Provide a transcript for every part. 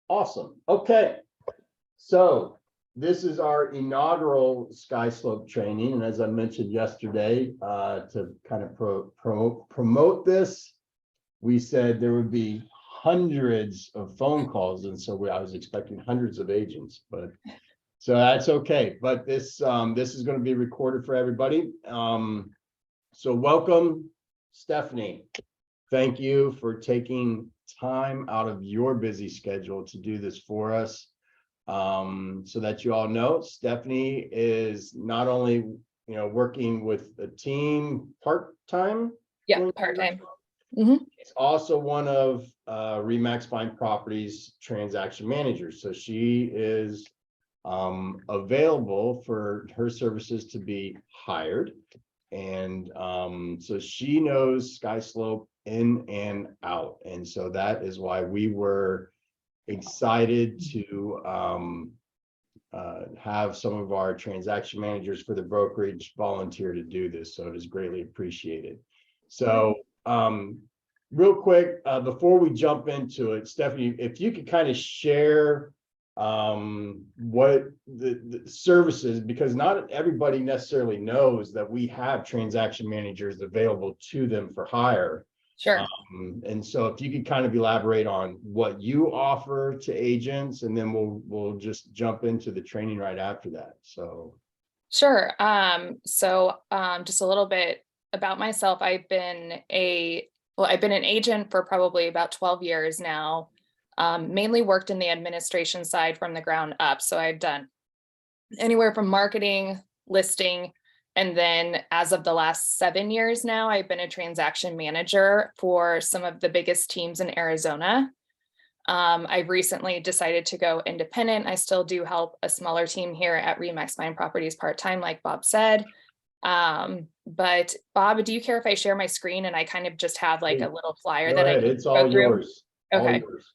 Awesome. Okay. So this is our inaugural Skyslope training. And as I mentioned yesterday, to kind of promote this, we said there would be hundreds of phone calls. And so I was expecting hundreds of agents, but so that's okay. But this is going to be recorded for everybody. So welcome, Stephanie. Thank you for taking time out of your busy schedule to do this for us. So that you all know, Stephanie is not only, working with a team part-time. Yeah, part-time. It's also one of Remax Fine Properties transaction managers. So she is available for her services to be hired. And so she knows Skyslope in and out. And so that is why we were excited to have some of our transaction managers for the brokerage volunteer to do this. So it is greatly appreciated. So real quick, before we jump into it, Stephanie, if you could kind of share what the services, because not everybody necessarily knows that we have transaction managers available to them for hire. Sure. And so if you could kind of elaborate on what you offer to agents, and then we'll just jump into the training right after that. So Sure. So just a little bit about myself. I've been an agent for probably about 12 years now. Mainly worked in the administration side from the ground up. So I've done anywhere from marketing, listing, and then as of the last 7 years now, I've been a transaction manager for some of the biggest teams in Arizona. I've recently decided to go independent. I still do help a smaller team here at Remax Fine Properties part-time, like Bob said. But Bob, do you care if I share my screen and I kind of just have like a little flyer that I can it's all yours. Okay. All yours.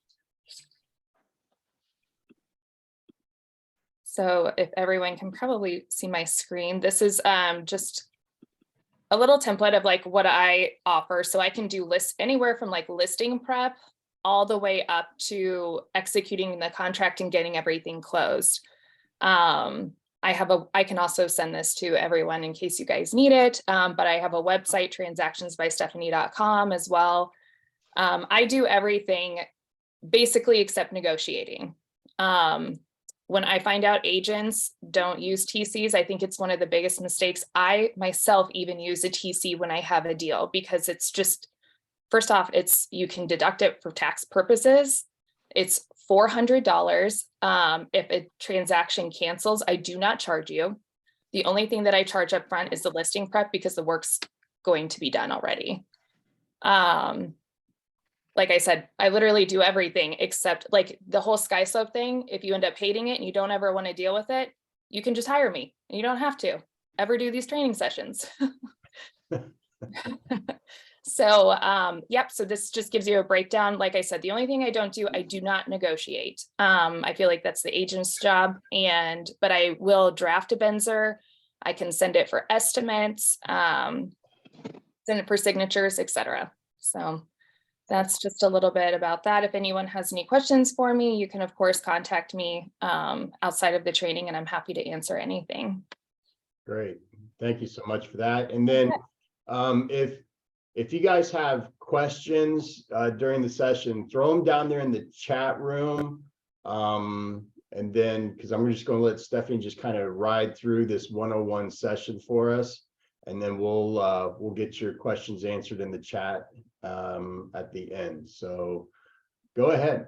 So if everyone can probably see my screen, this is just a little template of like what I offer. So I can do anywhere from like listing prep all the way up to executing the contract and getting everything closed. I can also send this to everyone in case you guys need it. But I have a website, transactionsbystephanie.com as well. I do everything basically except negotiating. When I find out agents don't use TCs, I think it's one of the biggest mistakes. I myself even use a TC when I have a deal, because it's just, first off, you can deduct it for tax purposes. It's $400. If a transaction cancels, I do not charge you. The only thing that I charge up front is the listing prep, because the work's going to be done already. Like I said, I literally do everything except like the whole Skyslope thing. If you end up hating it and you don't ever want to deal with it, you can just hire me and you don't have to ever do these training sessions. So, yep. So this just gives you a breakdown. Like I said, the only thing I do not negotiate. I feel like that's the agent's job, but I will draft a Benzer. I can send it for estimates, send it for signatures, etc. So that's just a little bit about that. If anyone has any questions for me, you can of course contact me outside of the training, and I'm happy to answer anything. Great. Thank you so much for that. And then if you guys have questions during the session, throw them down there in the chat room. And then, because I'm just going to let Stephanie just kind of ride through this 101 session for us. And then we'll get your questions answered in the chat at the end. So go ahead.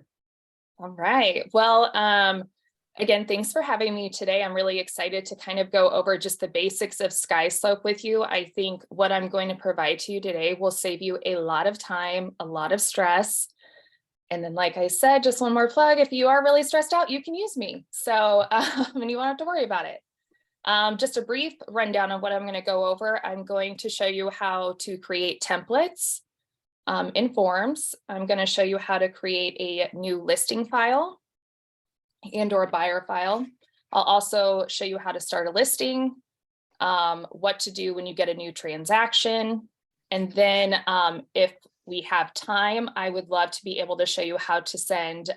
All right. Well, again, thanks for having me today. I'm really excited to kind of go over just the basics of Skyslope with you. I think what I'm going to provide to you today will save you a lot of time, a lot of stress. And then, like I said, just one more plug, if you are really stressed out, you can use me. So, and you won't have to worry about it. Just a brief rundown of what I'm going to go over. I'm going to show you how to create templates in forms. I'm going to show you how to create a new listing file and or a buyer file. I'll also show you how to start a listing, what to do when you get a new transaction. And then if we have time, I would love to be able to show you how to send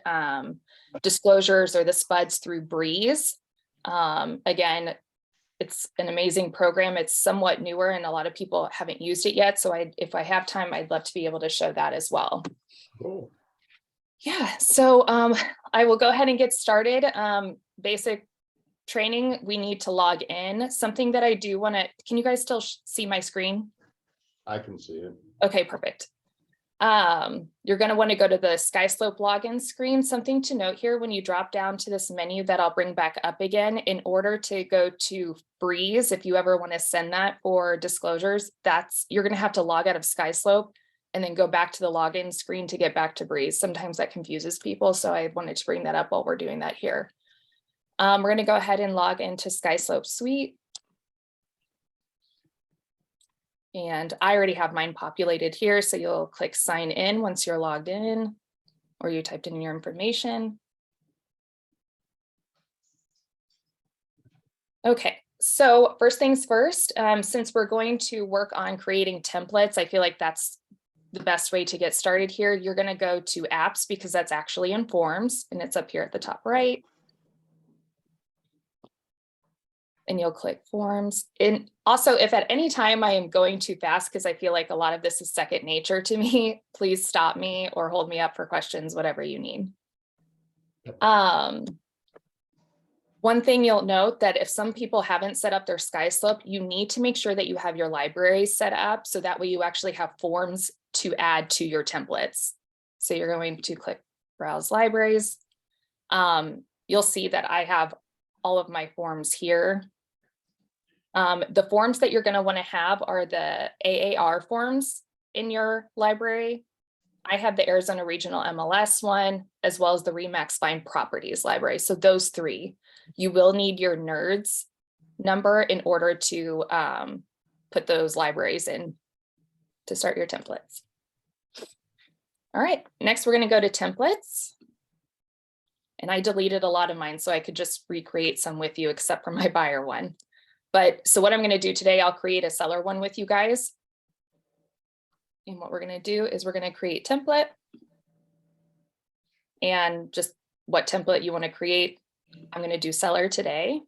disclosures or the spuds through Breeze. Again, it's an amazing program. It's somewhat newer and a lot of people haven't used it yet. So if I have time, I'd love to be able to show that as well. Cool. Yeah, so I will go ahead and get started. Basic training, we need to log in. Something that I do want to, can you guys still see my screen? I can see it. Okay, perfect. You're going to want to go to the Skyslope login screen. Something to note here, when you drop down to this menu that I'll bring back up again, in order to go to Breeze, if you ever want to send that for disclosures, you're going to have to log out of Skyslope and then go back to the login screen to get back to Breeze. Sometimes that confuses people, so I wanted to bring that up while we're doing that here. We're going to go ahead and log into Skyslope Suite. And I already have mine populated here, so you'll click sign in once you're logged in or you typed in your information. Okay, so first things first, since we're going to work on creating templates, I feel like that's the best way to get started here. You're going to go to apps because that's actually in forms and it's up here at the top right. And you'll click forms. And also, if at any time I am going too fast, because I feel like a lot of this is second nature to me, please stop me or hold me up for questions, whatever you need. One thing you'll note that if some people haven't set up their Skyslope, you need to make sure that you have your libraries set up so that way you actually have forms to add to your templates. So you're going to click browse libraries. You'll see that I have all of my forms here. The forms that you're going to want to have are the AAR forms in your library. I have the Arizona Regional MLS one, as well as the Remax Fine Properties library. So those three, you will need your NERDS number in order to put those libraries in to start your templates. All right, next we're going to go to templates. And I deleted a lot of mine so I could just recreate some with you, except for my buyer one. But so what I'm going to do today, I'll create a seller one with you guys. And what we're going to do is we're going to create template. And just what template you want to create. I'm going to do seller today.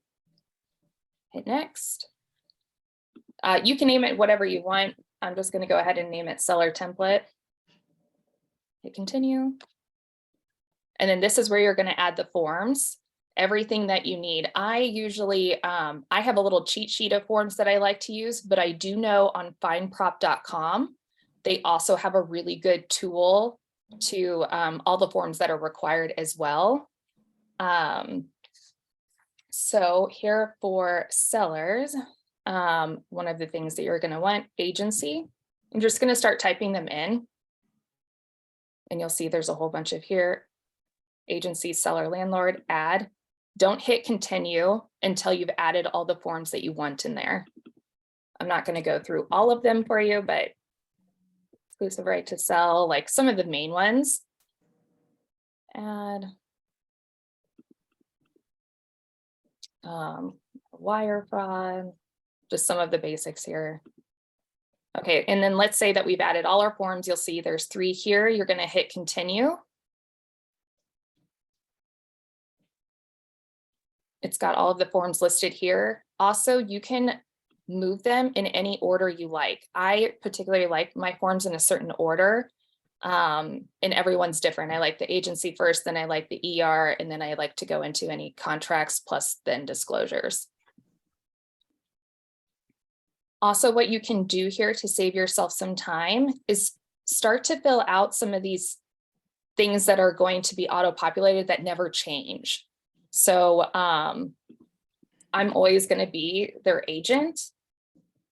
Hit next. You can name it whatever you want. I'm just going to go ahead and name it seller template. Hit continue. And then this is where you're going to add the forms, everything that you need. I usually, I have a little cheat sheet of forms that I like to use, but I do know on fineprop.com, they also have a really good tool to all the forms that are required as well. So here for sellers, one of the things that you're going to want, agency, I'm just going to start typing them in. And you'll see there's a whole bunch of here. Agency, seller, landlord, add. Don't hit continue until you've added all the forms that you want in there. I'm not going to go through all of them for you, but exclusive right to sell, like some of the main ones. Add. Wire fraud, just some of the basics here. Okay, and then let's say that we've added all our forms. You'll see there's 3 here. You're going to hit continue. It's got all of the forms listed here. Also, you can move them in any order you like. I particularly like my forms in a certain order, and everyone's different. I like the agency first, then I like the ER, and then I like to go into any contracts plus then disclosures. Also, what you can do here to save yourself some time is start to fill out some of these things that are going to be auto-populated that never change. So I'm always going to be their agent.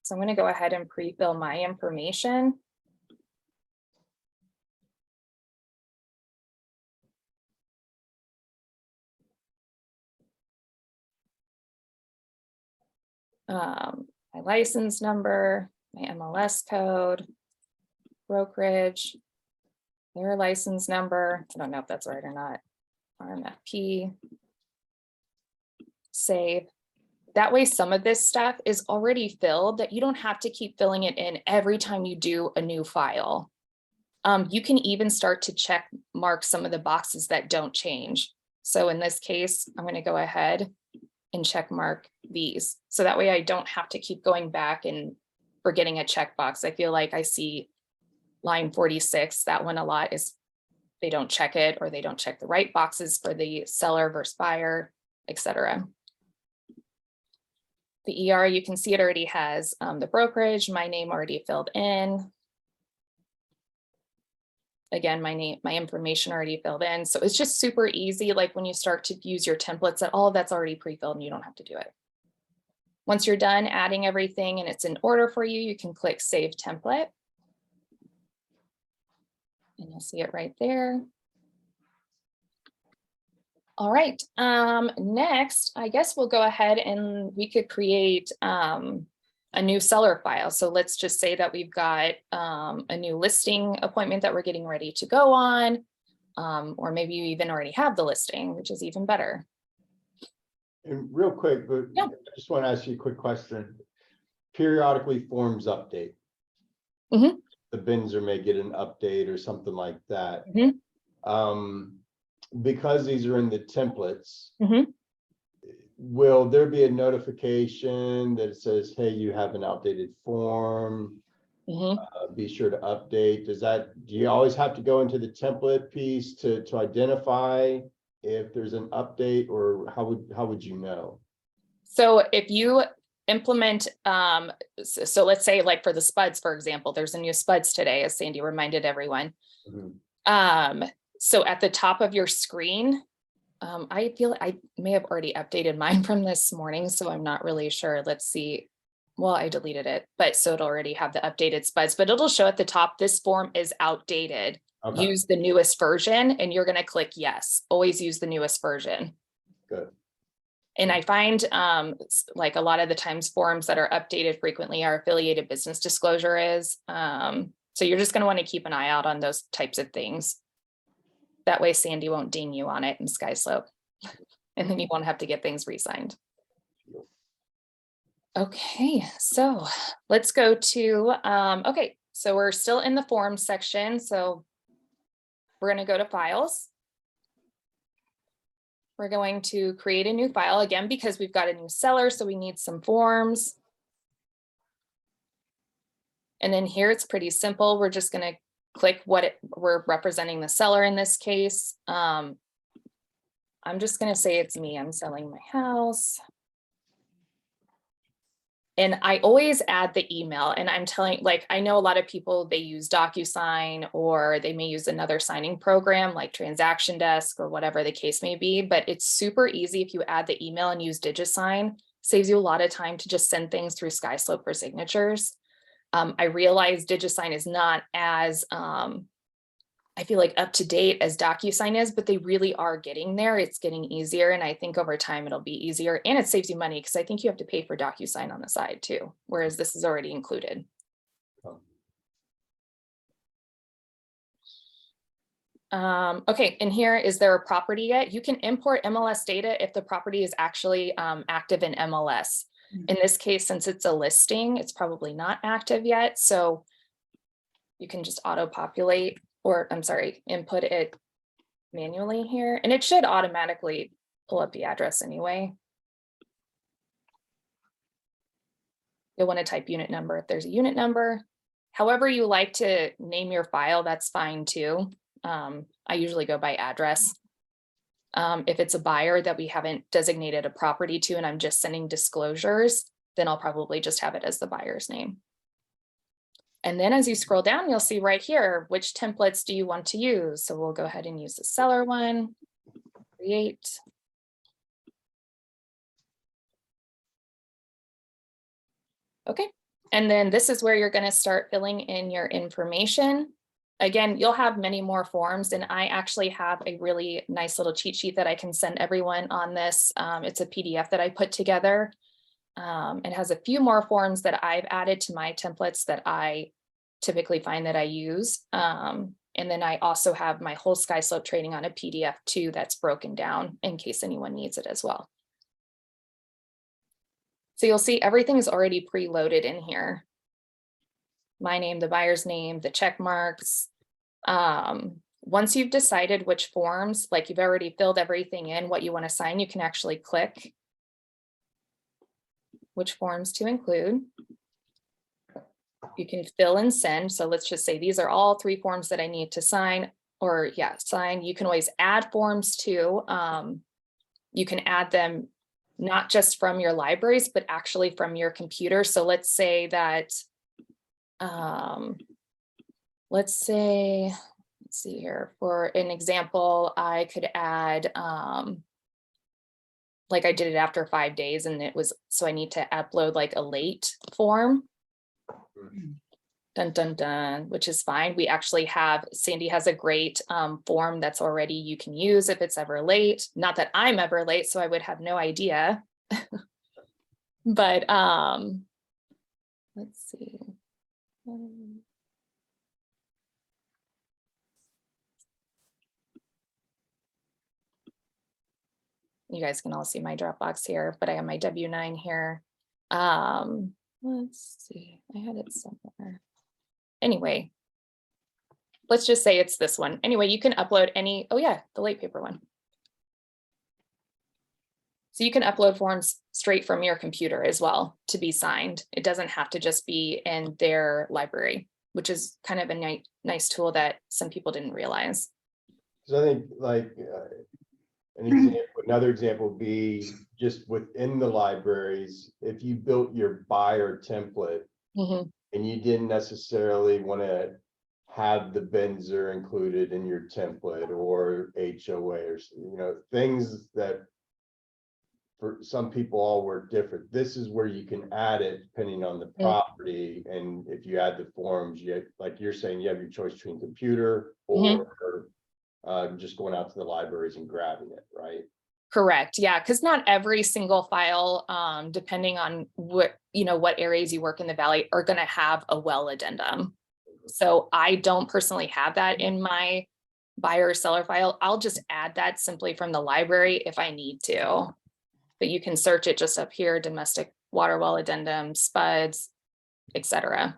So I'm going to go ahead and pre-fill my information. My license number, my MLS code, brokerage, their license number. I don't know if that's right or not. RMFP. Save. That way, some of this stuff is already filled that you don't have to keep filling it in every time you do a new file. You can even start to check mark some of the boxes that don't change. So in this case, I'm going to go ahead and check mark these. So that way I don't have to keep going back and forgetting a checkbox. I feel like I see line 46, that one a lot is they don't check it or they don't check the right boxes for the seller versus buyer, etc. The ER, you can see it already has the brokerage, my name already filled in. Again, my name, my information already filled in. So it's just super easy. Like when you start to use your templates, that all of that's already pre-filled and you don't have to do it. Once you're done adding everything and it's in order for you, you can click Save Template. And you'll see it right there. All right, next, I guess we'll go ahead and we could create a new seller file. So let's just say that we've got a new listing appointment that we're getting ready to go on, or maybe you even already have the listing, which is even better. And real quick, but Yeah. I just want to ask you a quick question. Periodically forms update. Mhm. The Binzer may get an update or something like that. Mhm. Because these are in the templates, Mhm. will there be a notification that says, hey, you have an outdated form? Mhm. Be sure to update. Do you always have to go into the template piece to identify if there's an update, or how would you know? So if you implement, so let's say like for the spuds, for example, there's a new spuds today, as Sandy reminded everyone. Mhm. So at the top of your screen, I feel I may have already updated mine from this morning, so I'm not really sure. Let's see. Well, I deleted it, but so it'll already have the updated spuds, but it'll show at the top, this form is outdated. Okay, Use the newest version, and you're going to click yes. Always use the newest version. good. And I find like a lot of the times forms that are updated frequently are affiliated business disclosure is. So you're just going to want to keep an eye out on those types of things. That way Sandy won't ding you on it in Skyslope. And then you won't have to get things re-signed. Okay, so let's go to, okay, so we're still in the forms section. So we're going to go to files. We're going to create a new file again, because we've got a new seller. So we need some forms. And then here it's pretty simple. We're just going to click we're representing the seller in this case. I'm just going to say it's me. I'm selling my house. And I always add the email, and I'm telling, like, I know a lot of people, they use DocuSign, or they may use another signing program like Transaction Desk or whatever the case may be, but it's super easy if you add the email and use DigiSign. Saves you a lot of time to just send things through Skyslope for signatures. I realize DigiSign is not as, I feel like up to date as DocuSign is, but they really are getting there. It's getting easier. And I think over time it'll be easier, and it saves you money, because I think you have to pay for DocuSign on the side too, whereas this is already included. Okay, and here, is there a property yet? You can import MLS data if the property is actually active in MLS. In this case, since it's a listing, it's probably not active yet. So you can just auto-populate, or I'm sorry, input it manually here, and it should automatically pull up the address anyway. You'll want to type unit number if there's a unit number. However you like to name your file, that's fine too. I usually go by address. If it's a buyer that we haven't designated a property to and I'm just sending disclosures, then I'll probably just have it as the buyer's name. And then as you scroll down, you'll see right here, which templates do you want to use? So we'll go ahead and use the seller one, create. Okay, and then this is where you're going to start filling in your information. Again, you'll have many more forms, and I actually have a really nice little cheat sheet that I can send everyone on this. It's a PDF that I put together. It has a few more forms that I've added to my templates that I typically find that I use. And then I also have my whole Skyslope training on a PDF too that's broken down in case anyone needs it as well. So you'll see everything's already preloaded in here. My name, the buyer's name, the check marks, Once you've decided which forms, like you've already filled everything in, what you want to sign, you can actually click which forms to include. You can fill and send. So let's just say these are all 3 forms that I need to sign, or sign. You can always add forms too. You can add them not just from your libraries, but actually from your computer. So let's say that, let's see here, for an example, I could add, like I did it after 5 days and it was, so I need to upload like a late form. Dun, dun, dun, which is fine. We actually have, Sandy has a great form that's already you can use if it's ever late. Not that I'm ever late, so I would have no idea. But let's see. You guys can all see my Dropbox here, but I have my W9 here. Let's see, I had it somewhere. Anyway, let's just say it's this one. Anyway, you can upload any, oh yeah, the late paper one. So you can upload forms straight from your computer as well to be signed. It doesn't have to just be in their library, which is kind of a nice tool that some people didn't realize. So I think like another example would be just within the libraries, if you built your buyer template and you didn't necessarily want to have the Benzer included in your template or HOA or things that for some people all work different. This is where you can add it depending on the property. And if you add the forms, like you're saying, you have your choice between computer or just going out to the libraries and grabbing it, right? Correct. Yeah, because not every single file, depending on what areas you work in the Valley, are going to have a well addendum. So I don't personally have that in my buyer or seller file. I'll just add that simply from the library if I need to. But you can search it just up here: domestic water well addendum, spuds, etc.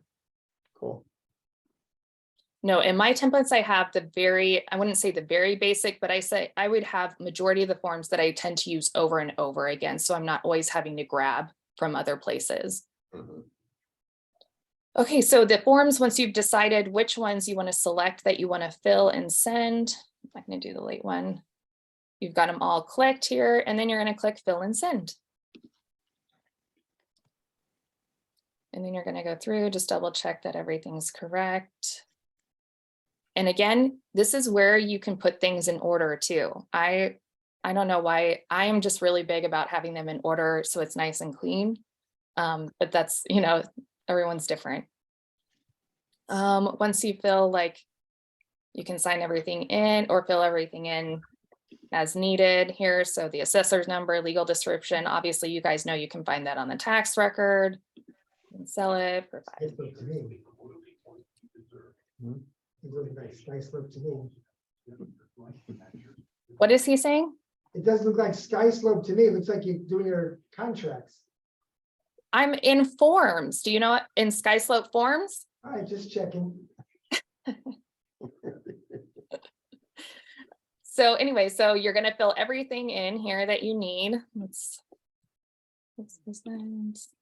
Cool. No, in my templates, I have I wouldn't say the very basic, but I would have majority of the forms that I tend to use over and over again. So I'm not always having to grab from other places. Okay, so the forms, once you've decided which ones you want to select that you want to fill and send, I'm going to do the late one. You've got them all clicked here, and then you're going to click fill and send. And then you're going to go through, just double check that everything's correct. And again, this is where you can put things in order too. I don't know why. I am just really big about having them in order so it's nice and clean. But that's, everyone's different. Once you feel like you can sign everything in or fill everything in as needed here. So the assessor's number, legal description, obviously you guys know you can find that on the tax record and sell it for $5. It looks like Skyslope to me. What is he saying? It does look like Skyslope to me. It looks like you're doing your contracts. I'm in forms. Do you know what in Skyslope forms? All right, just checking. So anyway, so you're going to fill everything in here that you need. Let's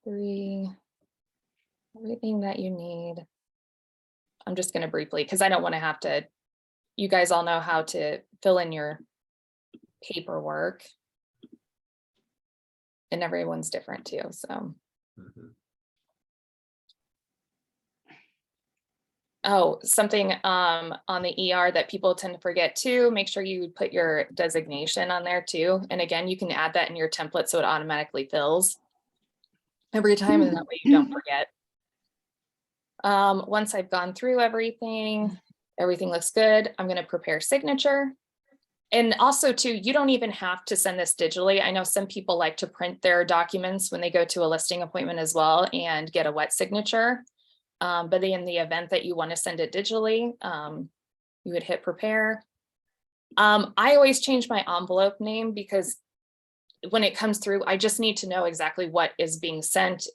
3, everything that you need. I'm just going to briefly, because I don't want to have to, you guys all know how to fill in your paperwork. And everyone's different too, so. Oh, something on the ER that people tend to forget too, make sure you put your designation on there too. And again, you can add that in your template so it automatically fills every time, and that way you don't forget. Once I've gone through everything looks good. I'm going to prepare signature. And also too, you don't even have to send this digitally. I know some people like to print their documents when they go to a listing appointment as well and get a wet signature. But in the event that you want to send it digitally, you would hit prepare. I always change my envelope name because when it comes through, I just need to know exactly what is being sent.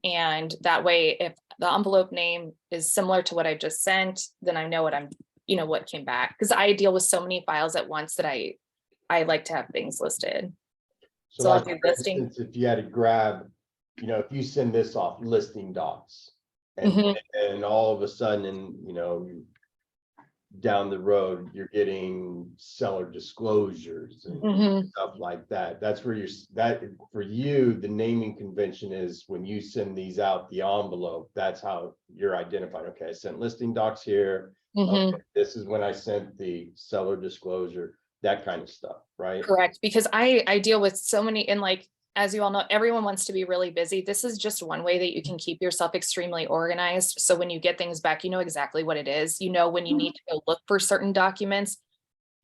And that way, if the envelope name is similar to what I just sent, then I know what I'm, you know, what came back. Because I deal with so many files at once that I like to have things listed. So I'll like, do for listing. instance, if you had to grab, you know, if you send this off listing docs and, Mhm. and all of a sudden, you know, down the road, you're getting seller disclosures and Mhm. stuff like that. That's where that for you, the naming convention is when you send these out the envelope, that's how you're identified. Okay, I sent listing docs here. Mhm. Okay, this is when I sent the seller disclosure, that kind of stuff, right? Correct, because I deal with so many, and like, as you all know, everyone wants to be really busy. This is just one way that you can keep yourself extremely organized. So when you get things back, you know exactly what it is. You know, when you need to go look for certain documents,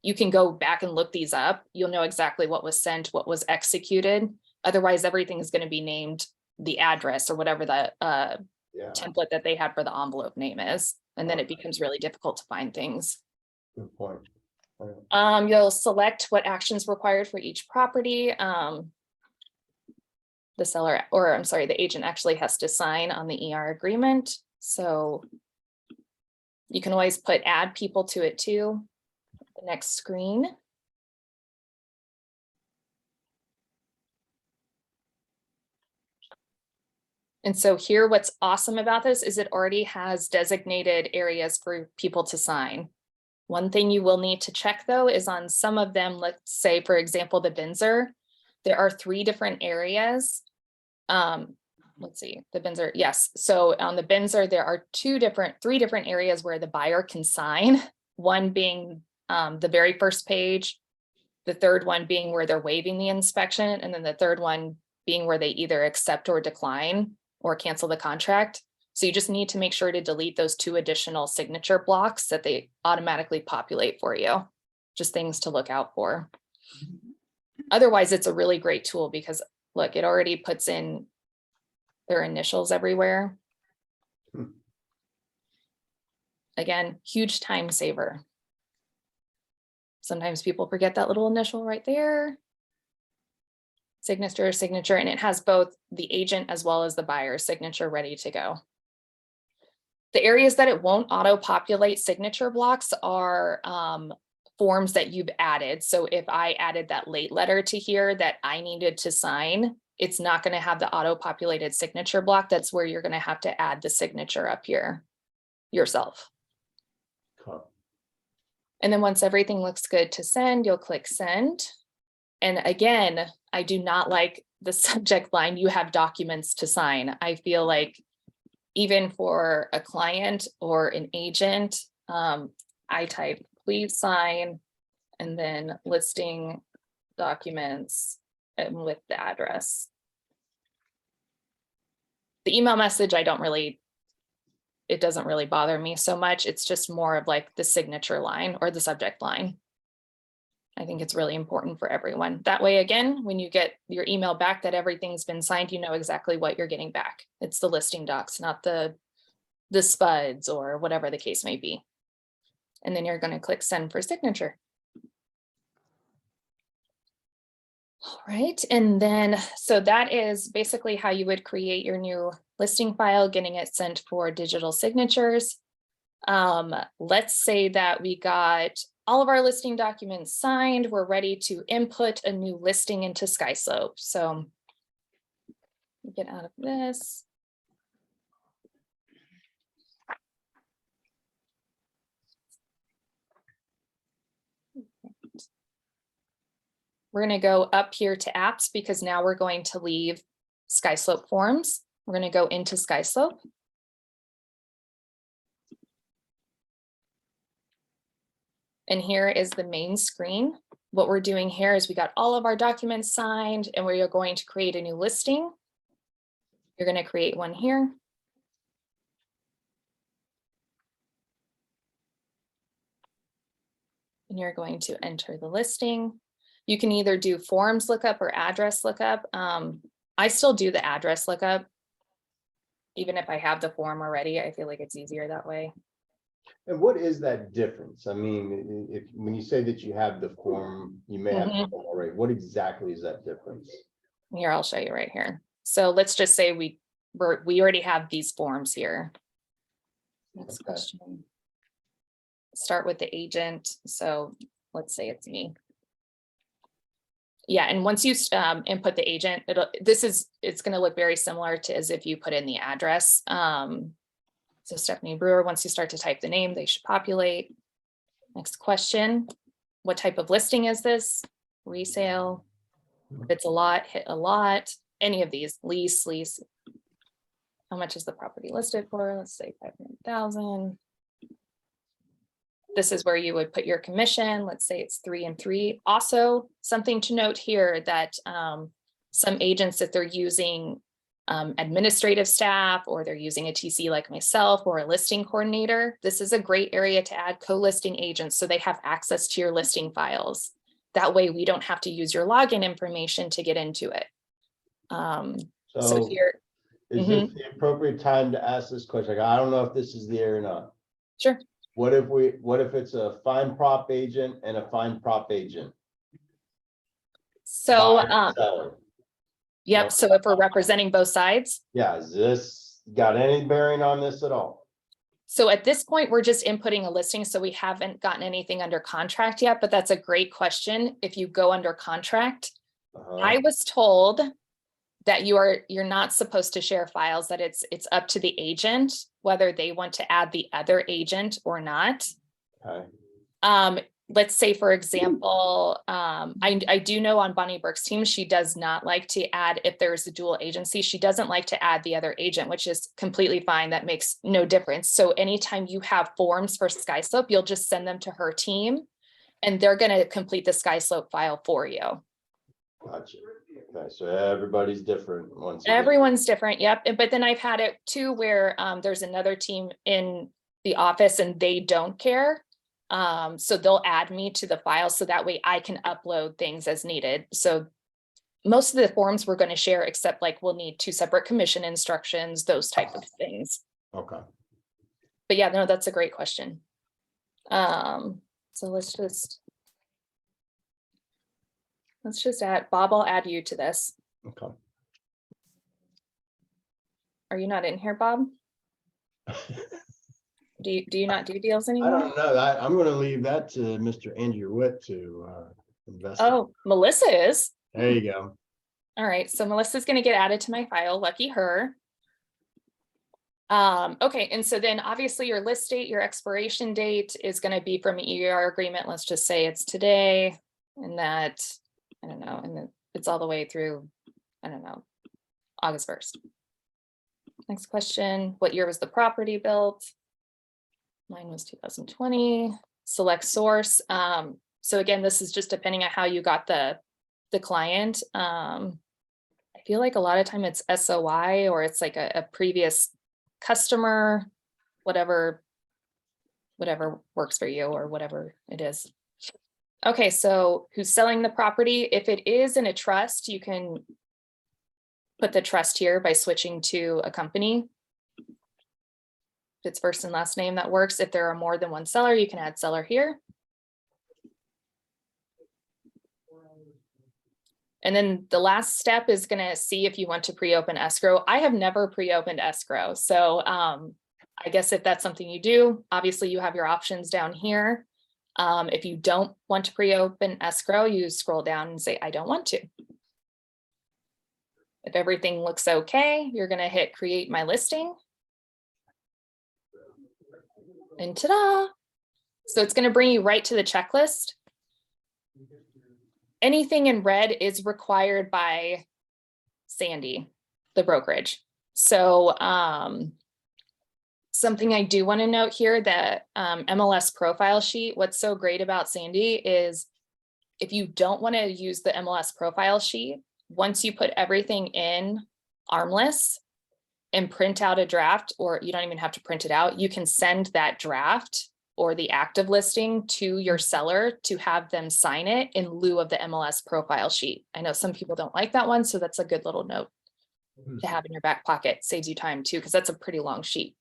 you can go back and look these up. You'll know exactly what was sent, what was executed. Otherwise, everything is going to be named the address or whatever the Yeah, template that they had for the envelope name is. And then it becomes really difficult to find things. good point. All right. You'll select what actions required for each property. The seller, or I'm sorry, the agent actually has to sign on the ER agreement. So you can always put add people to it too. The next screen. And so here, what's awesome about this is it already has designated areas for people to sign. One thing you will need to check though is on some of them, let's say, for example, the Binzer, there are 3 different areas. Let's see, the Binzer, yes. So on the Binzer, there are 3 different areas where the buyer can sign. One being the very first page, the third one being where they're waiving the inspection, and then the third one being where they either accept or decline or cancel the contract. So you just need to make sure to delete those 2 additional signature blocks that they automatically populate for you. Just things to look out for. Otherwise, it's a really great tool because look, it already puts in their initials everywhere. Again, huge time saver. Sometimes people forget that little initial right there. Signature, and it has both the agent as well as the buyer's signature ready to go. The areas that it won't auto-populate signature blocks are forms that you've added. So if I added that late letter to here that I needed to sign, it's not going to have the auto-populated signature block. That's where you're going to have to add the signature up here yourself. Cool. And then once everything looks good to send, you'll click send. And again, I do not like the subject line, you have documents to sign. I feel like even for a client or an agent, I type, please sign, and then listing documents and with the address. The email message, it doesn't really bother me so much. It's just more of like the signature line or the subject line. I think it's really important for everyone. That way, again, when you get your email back that everything's been signed, you know exactly what you're getting back. It's the listing docs, not the spuds or whatever the case may be. And then you're going to click send for signature. All right, and then, so that is basically how you would create your new listing file, getting it sent for digital signatures. Let's say that we got all of our listing documents signed. We're ready to input a new listing into Skyslope. So get out of this. We're going to go up here to apps because now we're going to leave Skyslope forms. We're going to go into Skyslope. And here is the main screen. What we're doing here is we got all of our documents signed and we are going to create a new listing. You're going to create one here. And you're going to enter the listing. You can either do forms lookup or address lookup. I still do the address lookup. Even if I have the form already, I feel like it's easier that way. And what is that difference? I mean, when you say that you have the form, you may have the form already. What exactly is that difference? Here, I'll show you right here. So let's just say we already have these forms here. Next question. start with the agent. So let's say it's me. Yeah, and once you input the agent, it's going to look very similar to as if you put in the address. So Stephanie Brewer, once you start to type the name, they should populate. Next question, what type of listing is this? Resale. If it's a lot, hit a lot. Any of these, lease. How much is the property listed for? Let's say 500,000. This is where you would put your commission. Let's say it's 3 and 3. Also, something to note here that some agents, if they're using administrative staff or they're using a TC like myself or a listing coordinator, this is a great area to add co-listing agents so they have access to your listing files. That way we don't have to use your login information to get into it. So here. Is this the appropriate time to ask this question? Like, I don't know if this is the area or not. Sure. What if it's a fine prop agent and a fine prop agent? So, Buyer and seller. yep. So if we're representing both sides. Yeah, is this got any bearing on this at all? So at this point, we're just inputting a listing. So we haven't gotten anything under contract yet, but that's a great question. If you go under contract, I was told that you're not supposed to share files, that it's up to the agent, whether they want to add the other agent or not. Okay. Let's say, for example, I do know on Bonnie Burke's team, she does not like to add, if there's a dual agency, she doesn't like to add the other agent, which is completely fine. That makes no difference. So anytime you have forms for Skyslope, you'll just send them to her team and they're going to complete the Skyslope file for you. Gotcha. Okay, so everybody's different. Everyone's different. Yep. But then I've had it too, where there's another team in the office and they don't care. So they'll add me to the file so that way I can upload things as needed. So most of the forms we're going to share, except like we'll need 2 separate commission instructions, those type of things. Okay. But yeah, no, that's a great question. So let's just add, Bob, I'll add you to this. Okay. Are you not in here, Bob? Do you not do deals I anymore? don't know. I'm going to leave that to Mr. Andrew Witt to invest. Oh, Melissa is. There you go. All right, so Melissa's going to get added to my file. Lucky her. Okay, and so then obviously your list date, your expiration date is going to be from an ER agreement. Let's just say it's today, and that, I don't know, and it's all the way through, I don't know, August 1st. Next question, what year was the property built? Mine was 2020. Select source. So again, this is just depending on how you got the client. I feel like a lot of time it's SOI or it's like a previous customer, whatever works for you or whatever it is. Okay, so who's selling the property? If it is in a trust, you can put the trust here by switching to a company. If it's first and last name, that works. If there are more than one seller, you can add seller here. And then the last step is going to see if you want to pre-open escrow. I have never pre-opened escrow. So I guess if that's something you do, obviously you have your options down here. If you don't want to pre-open escrow, you scroll down and say, I don't want to. If everything looks okay, you're going to hit create my listing. And ta-da! So it's going to bring you right to the checklist. Anything in red is required by Sandy, the brokerage. So something I do want to note here, that MLS profile sheet, what's so great about Sandy is if you don't want to use the MLS profile sheet, once you put everything in Armless and print out a draft, or you don't even have to print it out, you can send that draft or the active listing to your seller to have them sign it in lieu of the MLS profile sheet. I know some people don't like that one, so that's a good little note to have in your back pocket. Saves you time too, because that's a pretty long sheet.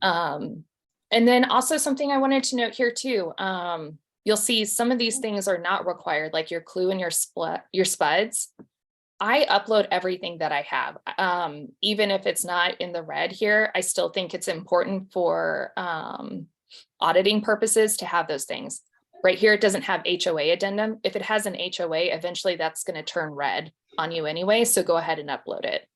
And then also something I wanted to note here too, you'll see some of these things are not required, like your clue and your spuds. I upload everything that I have, even if it's not in the red here. I still think it's important for auditing purposes to have those things. Right here, it doesn't have HOA addendum. If it has an HOA, eventually that's going to turn red on you anyway. So go ahead and upload it.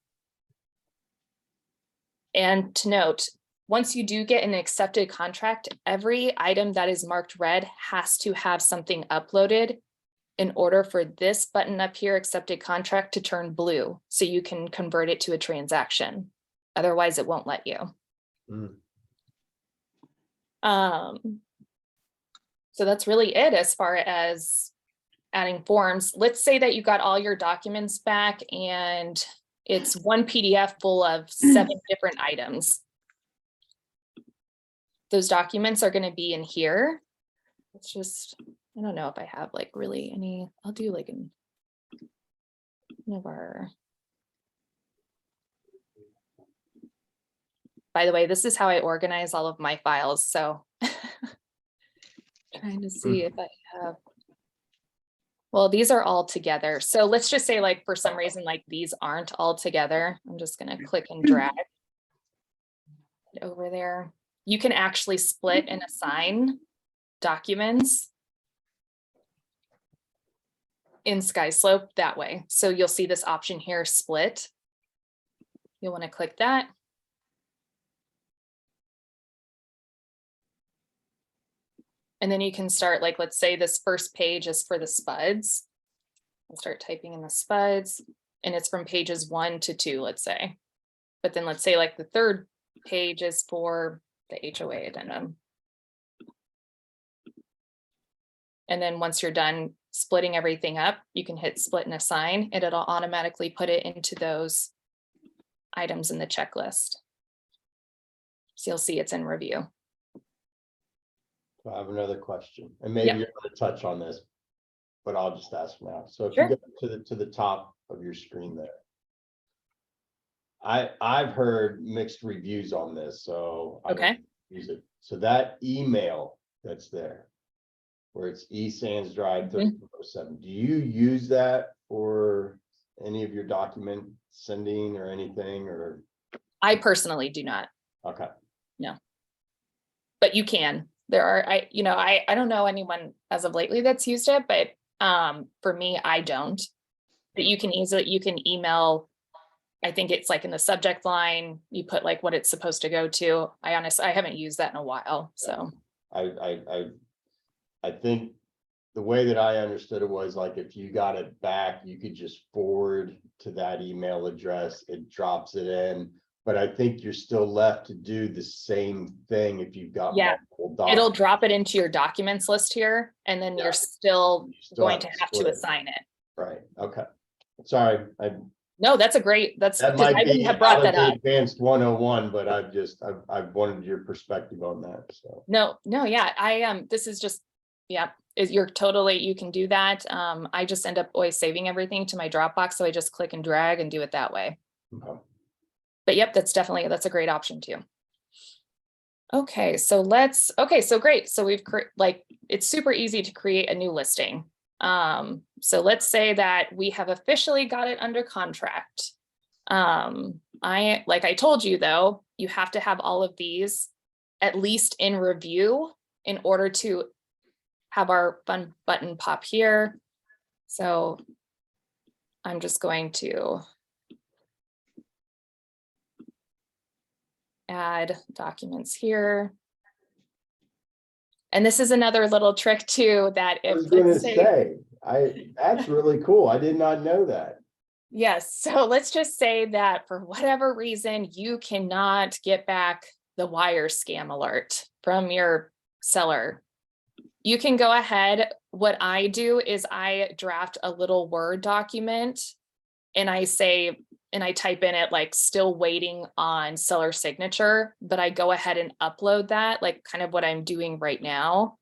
And to note, once you do get an accepted contract, every item that is marked red has to have something uploaded in order for this button up here, accepted contract, to turn blue, so you can convert it to a transaction. Otherwise, it won't let you. So that's really it as far as adding forms. Let's say that you got all your documents back and it's one PDF full of 7 different items. Those documents are going to be in here. It's just, I don't know if I have like really any, I'll do like one of our, by the way, this is how I organize all of my files. So trying to see if I have, well, these are all together. So let's just say like for some reason, like these aren't all together. I'm just going to click and drag it over there. You can actually split and assign documents in Skyslope that way. So you'll see this option here, split. You'll want to click that. And then you can start, like, let's say this first page is for the spuds. I'll start typing in the spuds and it's from pages 1 to 2, let's say. But then let's say like the third page is for the HOA addendum. And then once you're done splitting everything up, you can hit split and assign, and it'll automatically put it into those items in the checklist. So you'll see it's in review. I have another question, and maybe you're going to touch on this, but I'll just ask now. So if you go to the top of your screen there, I've heard mixed reviews on this, so I don't use it. So that email that's there, where it's eSands Drive 3407, do you use that for any of your document sending or anything? Or I personally do not. Okay. No, but you can. There are, I don't know anyone as of lately that's used it, but for me, I don't. But you can email, I think it's like in the subject line, you put like what it's supposed to go to. I haven't used that in a while. So I think the way that I understood it was like, if you got it back, you could just forward to that email address, it drops it in. But I think you're still left to do the same thing if you've got multiple documents. It'll drop it into your documents list here, and then you're still going to have to assign it. Right. Okay. Sorry. No, that's a great, that might be have brought that up. Advanced 101, but I've wanted your perspective on that. So no, yeah, this is just, you're totally, you can do that. I just end up always saving everything to my Dropbox, so I just click and drag and do it that way. Okay. But yep, that's a great option too. Okay, so great. So we've it's super easy to create a new listing. So let's say that we have officially got it under contract. Like I told you though, you have to have all of these at least in review in order to have our fun button pop here. So I'm just going to add documents here. And this is another little trick too, that if, I was going to say, that's really cool. I did not know that. Yes. So let's just say that for whatever reason, you cannot get back the wire scam alert from your seller. You can go ahead. What I do is I draft a little Word document and I type in it like still waiting on seller signature, but I go ahead and upload that, like kind of what I'm doing right now.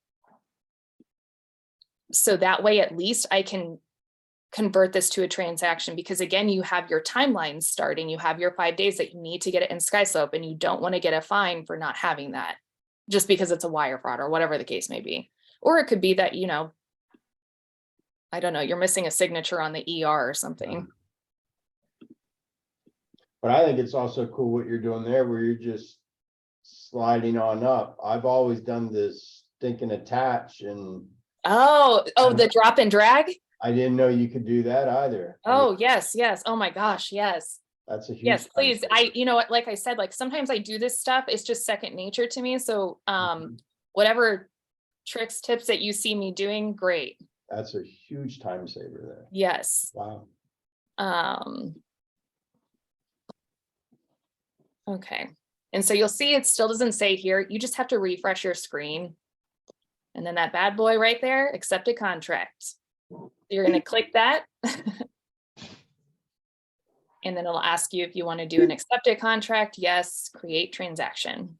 So that way, at least I can convert this to a transaction, because again, you have your timeline starting, you have your 5 days that you need to get it in Skyslope, and you don't want to get a fine for not having that just because it's a wire fraud or whatever the case may be. Or it could be that, I don't know, you're missing a signature on the ER or something. But I think it's also cool what you're doing there, where you're just sliding on up. I've always done this stinking attach and Oh, the drop and drag. I didn't know you could do that either. I mean, Oh, yes, yes. Oh my gosh, yes. that's a huge. Yes, time please. saver. You know what, like I said, like sometimes I do this stuff. It's just second nature to me. So whatever tricks, tips that you see me doing, great. That's a huge time saver there. Yes. Wow. Okay. And so you'll see it still doesn't say here. You just have to refresh your screen. And then that bad boy right there, accept a contract. You're going to click that. And then it'll ask you if you want to do an accepted contract. Yes, create transaction.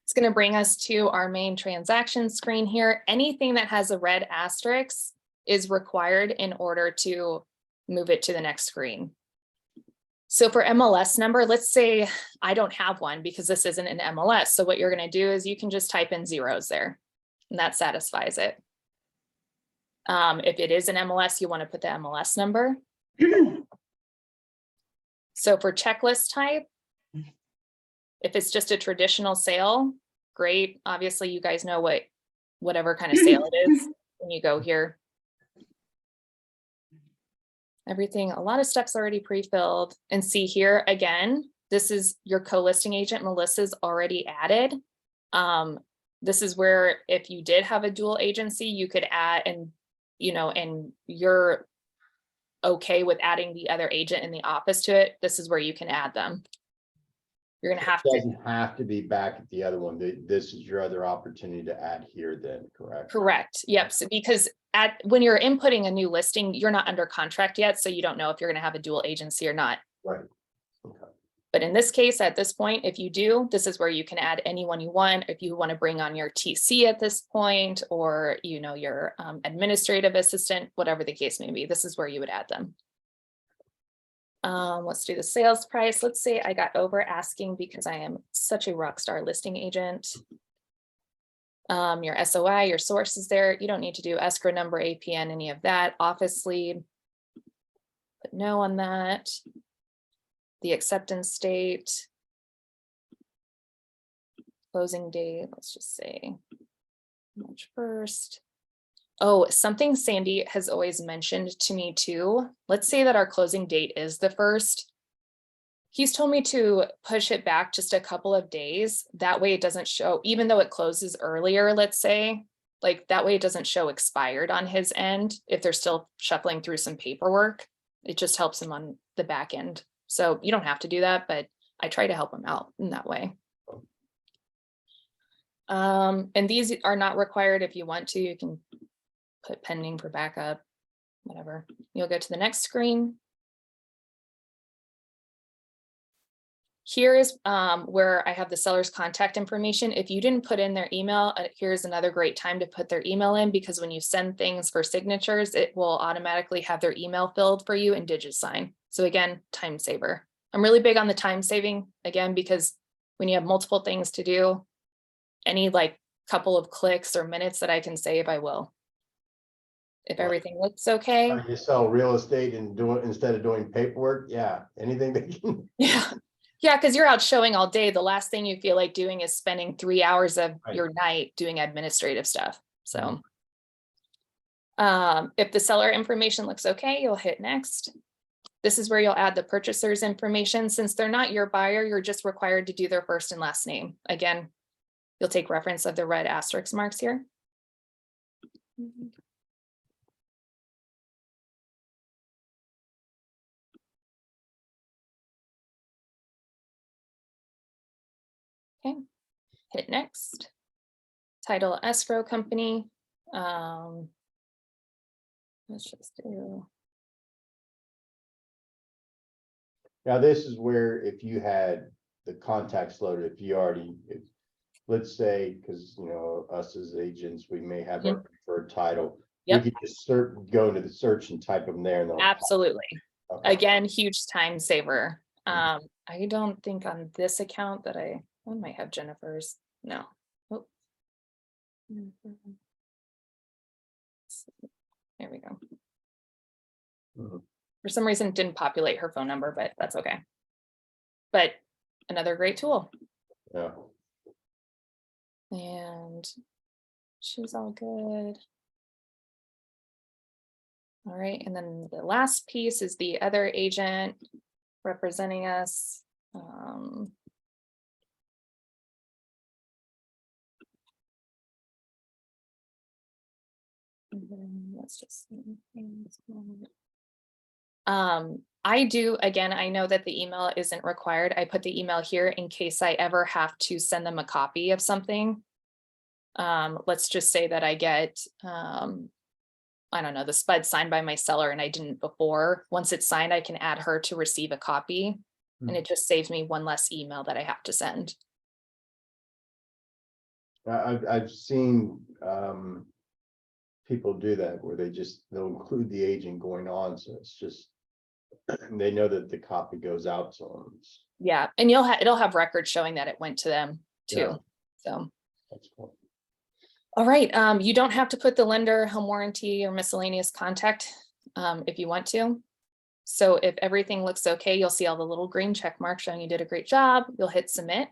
It's going to bring us to our main transaction screen here. Anything that has a red asterisk is required in order to move it to the next screen. So for MLS number, let's say I don't have one because this isn't an MLS. So what you're going to do is you can just type in zeros there and that satisfies it. If it is an MLS, you want to put the MLS number. So for checklist type, if it's just a traditional sale, great. Obviously, you guys know whatever kind of sale it is when you go here. Everything, a lot of steps already pre-filled. And see here again, this is your co-listing agent. Melissa's already added. This is where if you did have a dual agency, you could add and you're okay with adding the other agent in the office to it. This is where you can add them. You're going to have to. Doesn't have to be back at the other one. This is your other opportunity to add here then, correct? Correct. Yep. So because when you're inputting a new listing, you're not under contract yet. So you don't know if you're going to have a dual agency or not. Right. Okay. But in this case, at this point, if you do, this is where you can add anyone you want. If you want to bring on your TC at this point, or, your administrative assistant, whatever the case may be, this is where you would add them. Let's do the sales price. Let's say I got over asking because I am such a rock star listing agent. Your SOI, your source is there. You don't need to do escrow number, APN, any of that. Office lead, put no on that. The acceptance date, closing date, let's just say March 1st. Oh, something Sandy has always mentioned to me too. Let's say that our closing date is the 1st. He's told me to push it back just a couple of days. That way it doesn't show, even though it closes earlier, let's say, like that way it doesn't show expired on his end. If they're still shuffling through some paperwork, it just helps him on the back end. So you don't have to do that, but I try to help him out in that way. And these are not required. If you want to, you can put pending for backup, whatever. You'll go to the next screen. Here is where I have the seller's contact information. If you didn't put in their email, here's another great time to put their email in, because when you send things for signatures, it will automatically have their email filled for you in DigiSign. So again, time saver. I'm really big on the time saving, again, because when you have multiple things to do, any like couple of clicks or minutes that I can save, I will. If everything looks okay. Trying to sell real estate and instead of doing paperwork. Yeah, anything they can. Yeah. Yeah, because you're out showing all day. The last thing you feel like doing is spending 3 hours of your night doing administrative stuff. So if the seller information looks okay, you'll hit next. This is where you'll add the purchaser's information. Since they're not your buyer, you're just required to do their first and last name. Again, you'll take reference of the red asterisk marks here. Okay, hit next. Title escrow company. Let's just do. Now, this is where if you had the contacts loaded, let's say, because us as agents, we may have our preferred title. Yep. We could just go into the search and type them there. And Absolutely. okay. Again, huge time saver. I don't think on this account that I might have Jennifer's. No. Oh. There we go. For some reason, it didn't populate her phone number, but that's okay. But another great tool. Yeah. And she's all good. All right, and then the last piece is the other agent representing us. And then let's just see. I do, again, I know that the email isn't required. I put the email here in case I ever have to send them a copy of something. Let's just say that I get, I don't know, the spud signed by my seller and I didn't before. Once it's signed, I can add her to receive a copy. And it just saves me one less email that I have to send. I've seen people do that where they'll include the agent going on, so it's just they know that the copy goes out to them. Yeah, and it'll have records showing that it went to them too. Yeah. So, That's cool. all right, you don't have to put the lender, home warranty, or miscellaneous contact if you want to. So if everything looks okay, you'll see all the little green check marks showing you did a great job. You'll hit submit.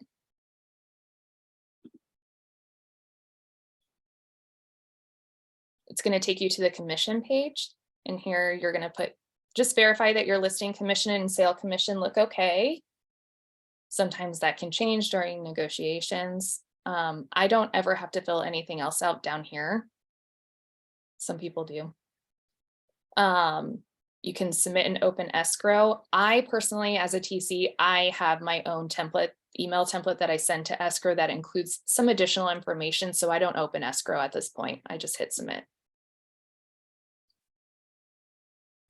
It's going to take you to the commission page. And here you're going to just verify that your listing commission and sale commission look okay. Sometimes that can change during negotiations. I don't ever have to fill anything else out down here. Some people do. You can submit an open escrow. I personally, as a TC, I have my own email template that I send to escrow that includes some additional information. So I don't open escrow at this point. I just hit submit.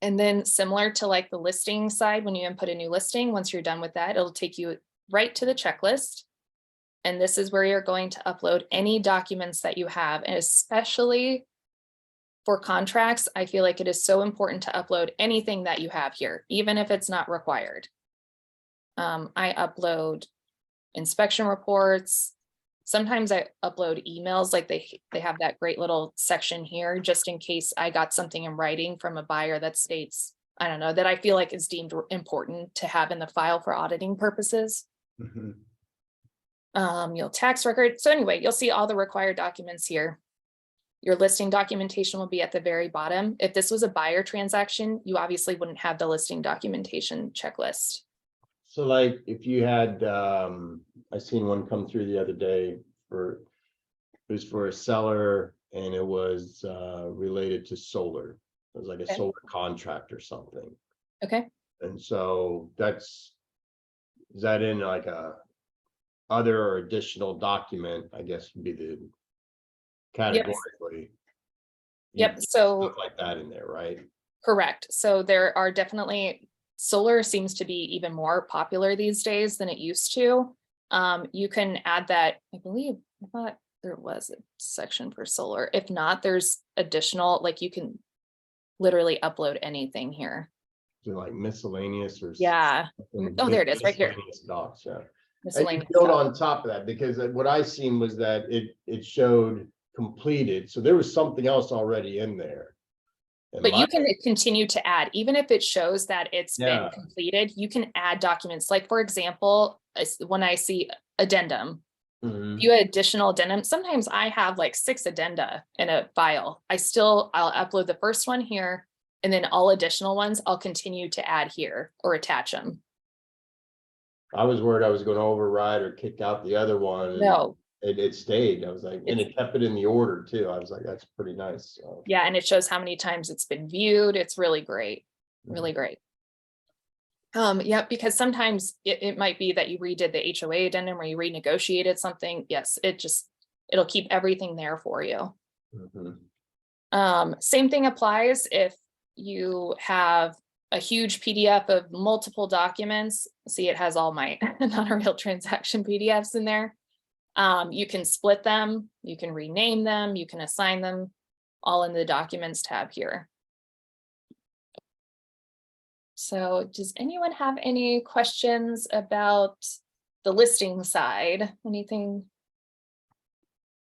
And then similar to like the listing side, when you input a new listing, once you're done with that, it'll take you right to the checklist. And this is where you're going to upload any documents that you have, and especially for contracts, I feel like it is so important to upload anything that you have here, even if it's not required. I upload inspection reports. Sometimes I upload emails, like they have that great little section here, just in case I got something in writing from a buyer that states, I don't know, that I feel like is deemed important to have in the file for auditing purposes. Mm-hmm. You'll tax record. So anyway, you'll see all the required documents here. Your listing documentation will be at the very bottom. If this was a buyer transaction, you obviously wouldn't have the listing documentation checklist. So like if you had, I seen one come through the other day it was for a seller and it was related to solar. It was like a Okay. solar contract or something. Okay. And so is that in like a other or additional document, I guess would be the categorically. Yep. You'd So stuff like that in there, right? correct. So there are definitely, solar seems to be even more popular these days than it used to. You can add that, I thought there was a section for solar. If not, there's additional, like you can literally upload anything here. So like miscellaneous or. Yeah. Oh, there it is right here. Miscellaneous docs, yeah. And you Miscellaneous build stuff. on top of that, because what I seen was that it showed completed, so there was something else already in there. And But you can continue to add, even if it shows that it's been Yeah. completed, you can add documents. Like, for example, when I see addendum, Mhm. if you add additional addendum, sometimes I have like 6 addenda in a file. I'll upload the first one here, and then all additional ones I'll continue to add here or attach them. I was worried I was going to override or kick out the other one. And No. it stayed. I was like, and it kept it in the order too. I was like, that's pretty nice. So. Yeah, and it shows how many times it's been viewed. It's really great. Really great. Yeah, because sometimes it might be that you redid the HOA addendum or you renegotiated something. Yes, it'll keep everything there for you. Mhm. Same thing applies if you have a huge PDF of multiple documents. See, it has all my not a real transaction PDFs in there. You can split them, you can rename them, you can assign them, all in the documents tab here. So does anyone have any questions about the listing side? Anything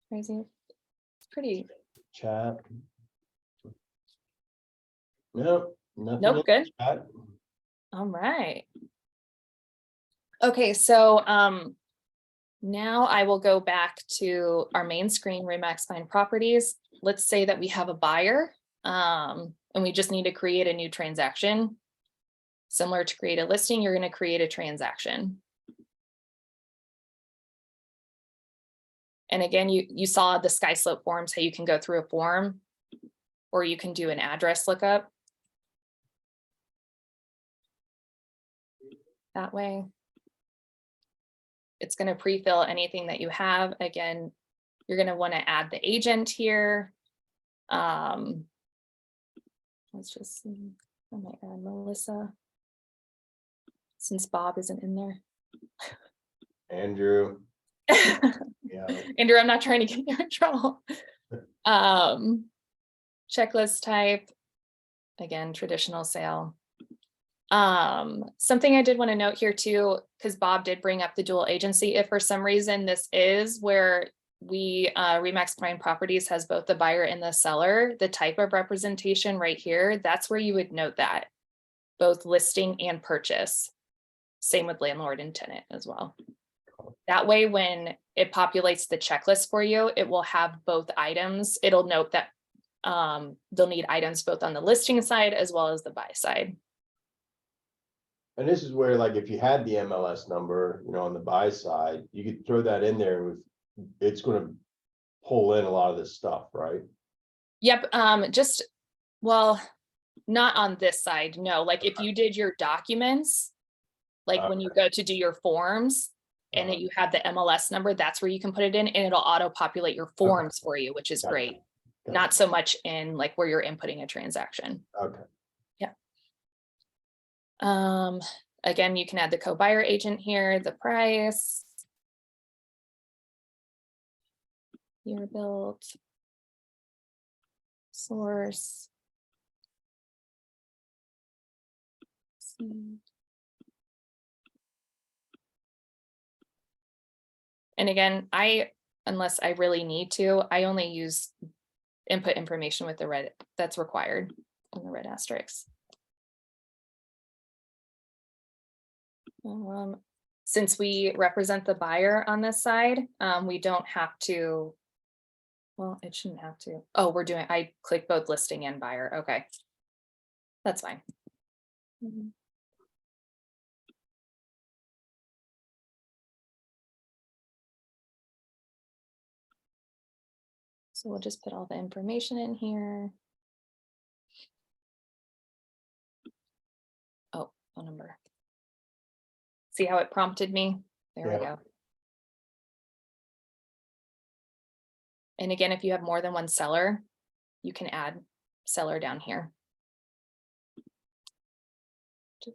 crazy? It's pretty. Chat. Nope. Nothing. Nope, good. Chat. All right. Okay, so Now I will go back to our main screen, Remax Find Properties. Let's say that we have a buyer, and we just need to create a new transaction. Similar to create a listing, you're going to create a transaction. And again, you saw the Skyslope forms, how you can go through a form, or you can do an address lookup. That way. It's going to pre-fill anything that you have. Again, you're going to want to add the agent here. Let's just see. I might add Melissa, since Bob isn't in there. Andrew. Yeah. Andrew, I'm not trying to get you in trouble. Checklist type, again, traditional sale. Something I did want to note here too, because Bob did bring up the dual agency. If for some reason this is where we Remax Find Properties has both the buyer and the seller, the type of representation right here, that's where you would note that both listing and purchase. Same with landlord and tenant as well. That way, when it populates the checklist for you, it will have both items. It'll note that they'll need items both on the listing side as well as the buy side. And this is where, like, if you had the MLS number, you know, on the buy side, you could throw that in there with, it's gonna pull in a lot of this stuff, right? Yep, well, not on this side, no. Like if you did your documents, like when you go to do your forms and that you have the MLS number, that's where you can put it in and it'll auto populate your forms for you, which is Gotcha. great. Gotcha. Not so much in like where you're inputting a transaction. Okay. Again, you can add the co-buyer agent here, the price, year built, source. And again, unless I really need to, I only use input information with the red that's required on the red asterisk. Since we represent the buyer on this side, we don't have to, well, it shouldn't have to. Oh, I click both listing and buyer. Okay. That's fine. So we'll just put all the information in here. Oh, phone number. See how it prompted me? There we go. And again, if you have more than one seller, you can add seller down here. So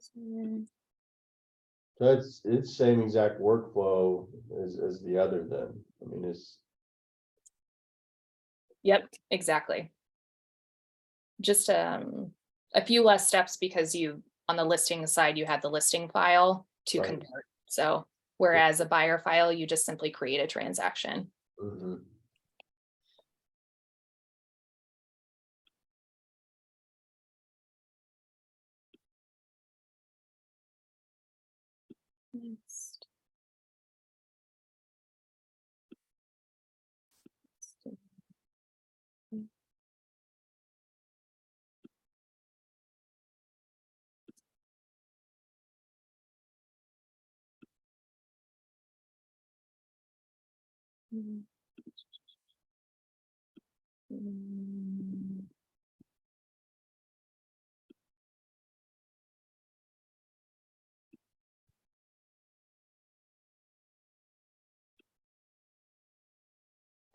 it's same exact workflow as the other then. I mean, it's. Yep, exactly. Just a few less steps because on the listing side, you had the listing file to convert. So whereas a buyer file, you just simply create a transaction. Mm-hmm. Next.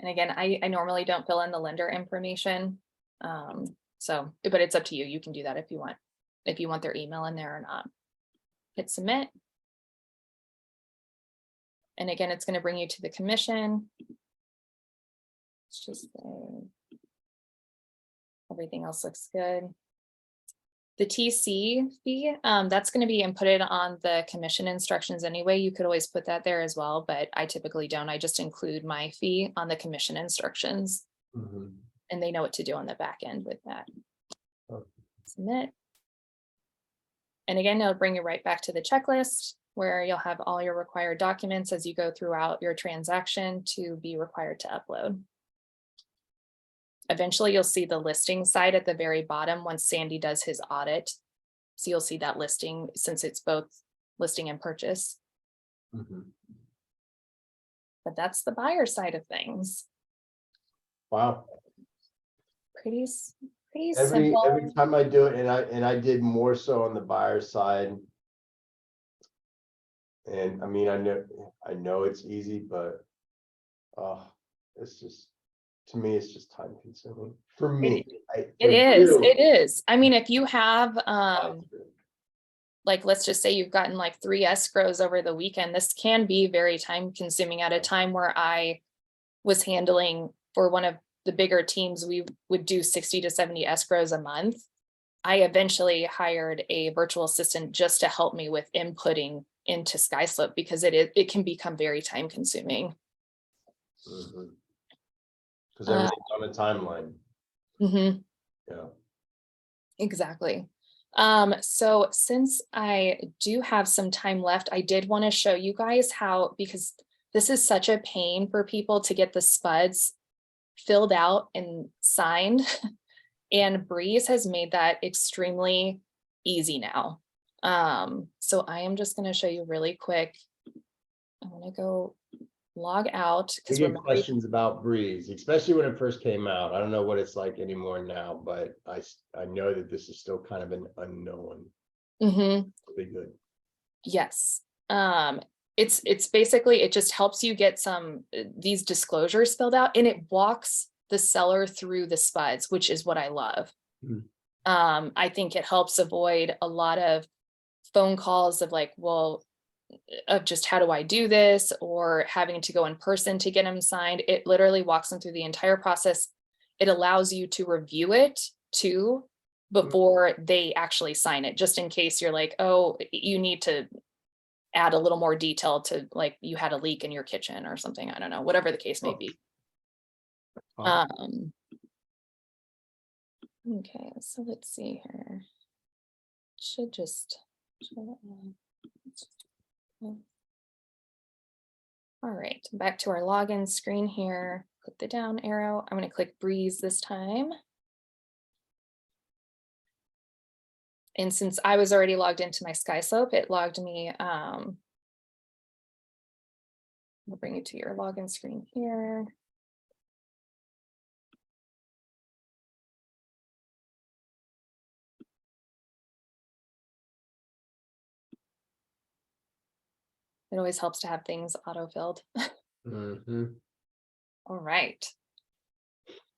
And again, I normally don't fill in the lender information. But it's up to you. You can do that if you want their email in there or not. Hit submit. And again, it's going to bring you to the commission. It's just everything else looks good. The TC fee, that's going to be inputted on the commission instructions anyway. You could always put that there as well, but I typically don't. I just include my fee on the commission instructions. Mm-hmm. And they know what to do on the back end with that. Okay. Submit. And again, it'll bring you right back to the checklist. where you'll have all your required documents as you go throughout your transaction to be required to upload. Eventually, you'll see the listing side at the very bottom once Sandy does his audit. So you'll see that listing since it's both listing and purchase. Mhm. But that's the buyer side of things. Wow. Pretty Every simple. time I do it, and I did more so on the buyer side. And I mean, I know it's easy, but it's just, to me, it's just time consuming for me. It is. I mean, if you have, like, let's just say you've gotten like 3 escrows over the weekend, this can be very time consuming. At a time where I was handling for one of the bigger teams, we would do 60 to 70 escrows a month. I eventually hired a virtual assistant just to help me with inputting into Skyslope because it can become very time consuming. Because everything's on a timeline. Yeah. Exactly. So since I do have some time left, I did want to show you guys how, because this is such a pain for people to get the spuds filled out and signed. And Breeze has made that extremely easy now. So I am just going to show you really quick. I'm going to go log out. We get questions about Breeze, especially when it first came out. I don't know what it's like anymore now, but I know that this is still kind of an unknown. Really good. Yes. It's basically, it just helps you get these disclosures filled out, and it walks the seller through the spuds, which is what I love. I think it helps avoid a lot of phone calls of like, well, of just how do I do this, or having to go in person to get them signed. It literally walks them through the entire process. It allows you to review it too before they actually sign it, just in case you're like, oh, you need to add a little more detail to, like, you had a leak in your kitchen or something. I don't know, whatever the case may be. Okay, so let's see here. Should just all right, back to our login screen here. Click the down arrow. I'm going to click Breeze this time. And since I was already logged into my Skyslope, it logged me. We'll bring you to your login screen here. It always helps to have things auto-filled. All right.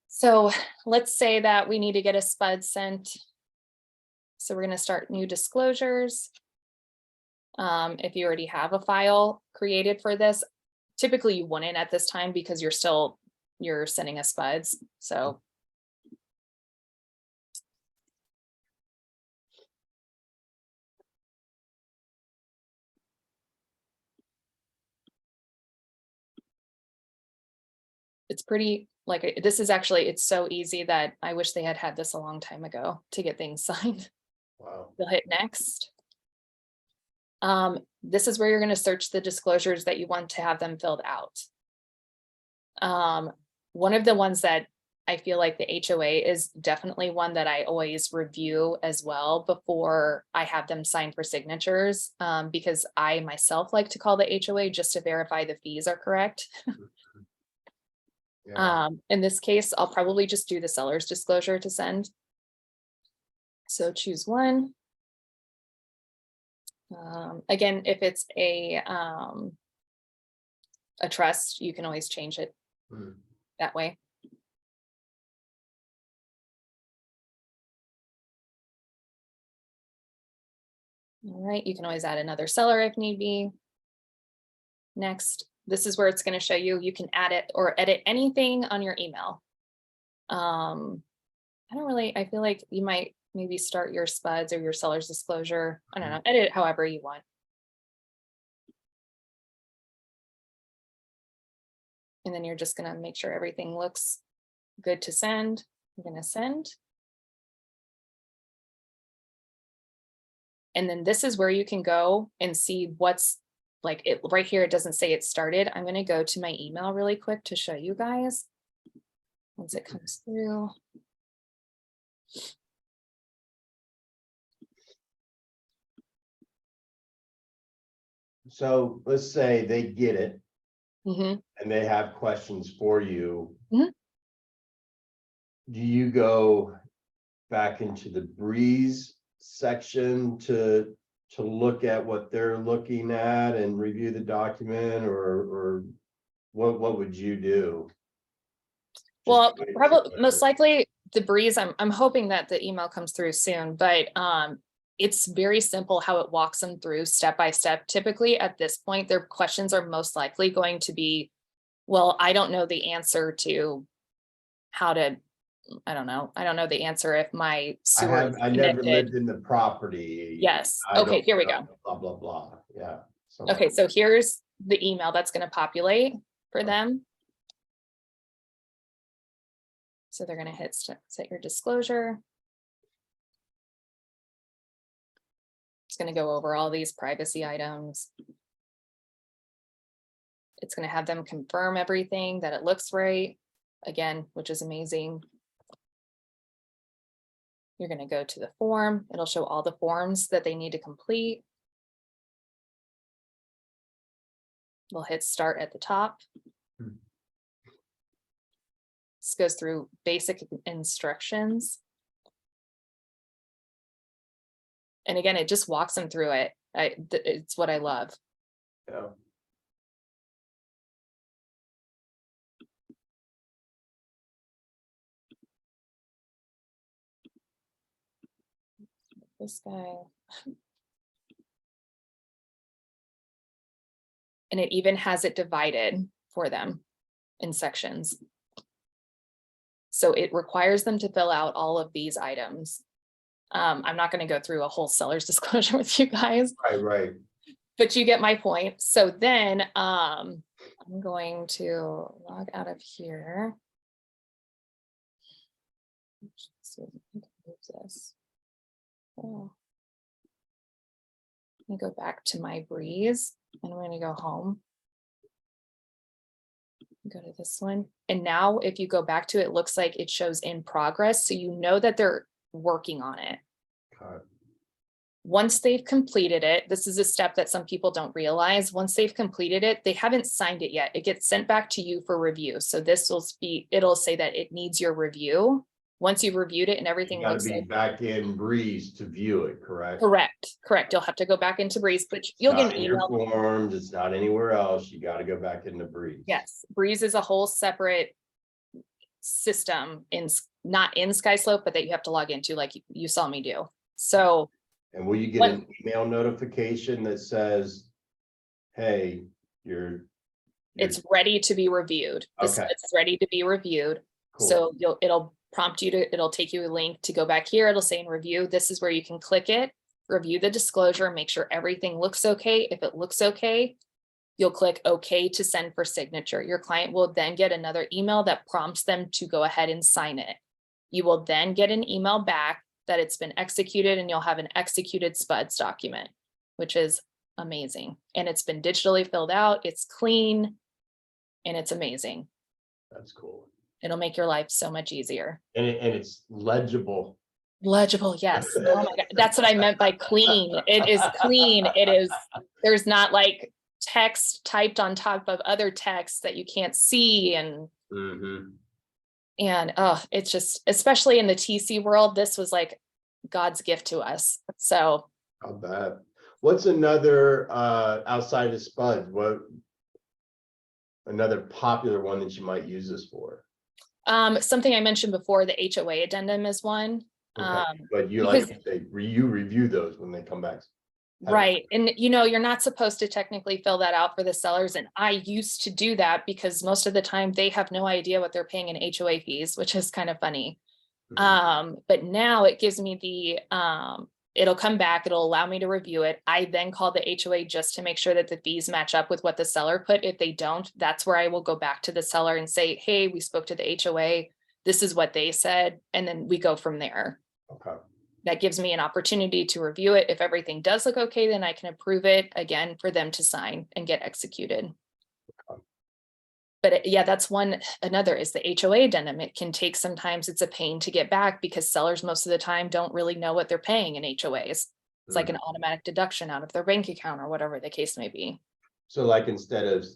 So let's say that we need to get a spud sent. So we're going to start new disclosures. If you already have a file created for this, typically you wouldn't at this time because you're sending us spuds. So it's pretty, like, this is actually, it's so easy that I wish they had this a long time ago to get things signed. Wow. You'll hit next. This is where you're going to search the disclosures that you want to have them filled out. One of the ones that I feel like the HOA is definitely one that I always review as well before I have them sign for signatures, because I myself like to call the HOA just to verify the fees are correct. In this case, I'll probably just do the seller's disclosure to send. So choose one. Again, if it's a trust, you can always change it that way. All right, you can always add another seller if need be. Next, this is where it's going to show you can add it or edit anything on your email. I feel like you might maybe start your spuds or your seller's disclosure. I don't know, edit it however you want. And then you're just going to make sure everything looks good to send. I'm going to send. And then this is where you can go and see what's like it right here. It doesn't say it started. I'm going to go to my email really quick to show you guys once it comes through. So let's say they get it Mhm. and they have questions for you. Mhm. Do you go back into the Breeze section to look at what they're looking at and review the document, or what would you do? Well, Just wait probably for- most likely the Breeze. I'm hoping that the email comes through soon, but it's very simple how it walks them through step by step. Typically at this point, their questions are most likely going to be, well, I don't know the answer to how to, I don't know the answer if my sewer is I never connected. lived in the property. Yes. I Okay, don't here we know, go. blah, blah, blah. Yeah. Okay, so here's the email that's going to populate for them. So they're going to hit set your disclosure. It's going to go over all these privacy items. It's going to have them confirm everything that it looks right, again, which is amazing. You're going to go to the form. It'll show all the forms that they need to complete. We'll hit start at the top. This goes through basic instructions. And again, it just walks them through it. It's what I love. Yeah. This guy. And it even has it divided for them in sections. So it requires them to fill out all of these items. I'm not going to go through a whole seller's disclosure with you guys. Right. But you get my point. So then I'm going to log out of here. Let's see if I can move this. Oh. I'm gonna go back to my Breeze and I'm going to go home. Go to this one. And now if you go back to it, it looks like it shows in progress. So you know that they're working on it. Okay. Once they've completed it, this is a step that some people don't realize. Once they've completed it, they haven't signed it yet. It gets sent back to you for review. So this will it'll say that it needs your review. Once you've reviewed it and everything You gotta looks be like back in Breeze to view it, correct? correct. You'll have to go back into Breeze, but you'll get Not an in your email. forms, it's not anywhere else. You gotta go back into Breeze. Yes, Breeze is a whole separate system not in Skyslope, but that you have to log into like you saw me do. So And will you get an email notification that says, hey, it's ready to be reviewed. This Okay. is ready to be reviewed. Cool. So it'll prompt you it'll take you a link to go back here. It'll say in review. This is where you can click it, review the disclosure, make sure everything looks okay. If it looks okay, you'll click OK to send for signature. Your client will then get another email that prompts them to go ahead and sign it. You will then get an email back that it's been executed and you'll have an executed SPUDS document, which is amazing. And it's been digitally filled out. It's clean and it's amazing. That's cool. It'll make your life so much easier. And it's legible. Legible, yes. Oh my God. That's what I meant by clean. It is clean. It is, there's not like text typed on top of other text that you can't see. And it's just, especially in the TC world, this was like God's gift to us. So How bad. What's another outside of SPUDS? What another popular one that you might use this for? something I mentioned before, the HOA addendum is one. Okay. But you because- like you review those when they come back. Right. And you're not supposed to technically fill that out for the sellers. And I used to do that because most of the time they have no idea what they're paying in HOA fees, which is kind of funny. But now it gives me the, it'll come back, it'll allow me to review it. I then call the HOA just to make sure that the fees match up with what the seller put. If they don't, that's where I will go back to the seller and say, hey, we spoke to the HOA. This is what they said. And then we go from there. Okay. that gives me an opportunity to review it. If everything does look okay, then I can approve it again for them to sign and get executed. But yeah, that's another is the HOA addendum. It can take, sometimes it's a pain to get back because sellers most of the time don't really know what they're paying in HOAs. It's like an automatic deduction out of their bank account or whatever the case may be. So like instead of,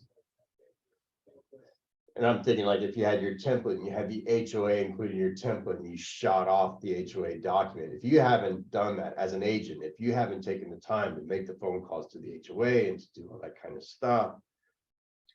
and I'm thinking like if you had your template and you had the HOA including your template and you shot off the HOA document, if you haven't done that as an agent, if you haven't taken the time to make the phone calls to the HOA and to do all that kind of stuff,